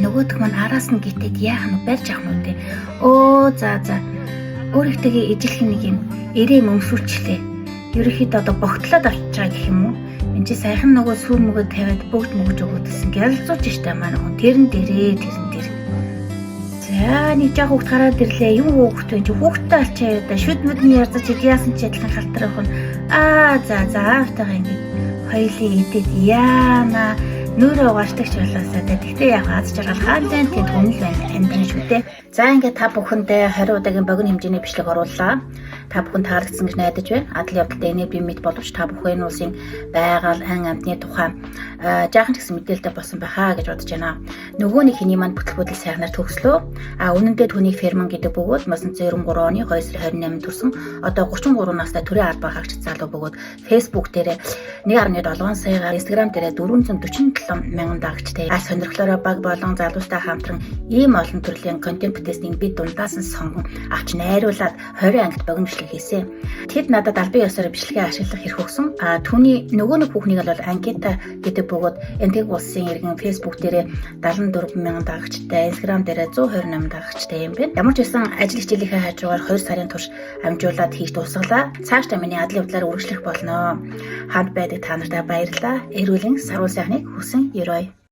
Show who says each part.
Speaker 1: нөгөөдг маань араас нь гитээд яах нь барьж авах нь үү? Оо за. Өөрийнхтэйгээ ижилхэн нэг юм эрээ мөмсүүлчлээ. Ерөнхийдөө одоо богтлоод авчиж байгаа гэх юм уу? Энд чи сайхан нөгөө сүр мөгөө тавиад бүгд мөгөж өгөөдсөн. Гялцууч штэ маань хүн тэрэн дээрээ. За нэг жаа хүүхд гараад ирлээ. Юу хүүхд вэ? Чи хүүхдтэй алчаа да. Шүд мэдний ярьж чи яасан ч адилхан халтарах нь. За автайгаа ингэ хоёлын идэд яана нүүрээ угаашдаг ч болоосаа. Тэгтээ яг аз жаргал хаан зэн тэнд хүнл байна амьдрын шүү дээ. За ингээд та бүхэндээ 20 удаагийн богино хэмжээний бичлэг орууллаа. Та бүхэн таалагдсан гэж найдаж байна. Адал явдалтай энийг би мэд боловч та бүхэн улсын байгаль, ан амтны тухай жаахан ч гэсэн мэдээлэлтэй болсон байхаа гэж бодож байна. Нөгөө нэг хэний маань бүтлгүүдэл сайхнаар төгслөө. Үнэн дээр түүнийг ферман гэдэг бөгөөд 1993 оны 2 сарын 28-нд төрсэн одоо 33 настай төрийн албаа хаагч залуу бөгөөд Facebook дээр 1.7 саягаар Instagram дээр 447 мянган дагагчтай аль сонирхлоороо баг болон залуустай хамтран ийм олон төрлийн контент тестийг би дундаас нь сонгон авч найруулад 20 ангид богино бичлэг хийсэн. Тэд надад албан ёсоор бичлэгээ ашиглах хэрэг өгсөн. Түүний нөгөө нэг хүүхнийг бол Анкета гэдэг бөгөөд Энтэг улсын иргэн Facebook дээр 74 мянган дагагчтай, Instagram дээр 128 дагагчтай юм байна. Ямар ч байсан ажил хичээлийнхээ хажуугаар 2 сарын турш амжуулаад хийж дуусгалаа. Цаашдаа миний адал явдлаар үргэлжлэх болно. Хамт байдаг та нартай баярлалаа. Эрүүлийн сарвал сайхныг хүсэн ерөөе.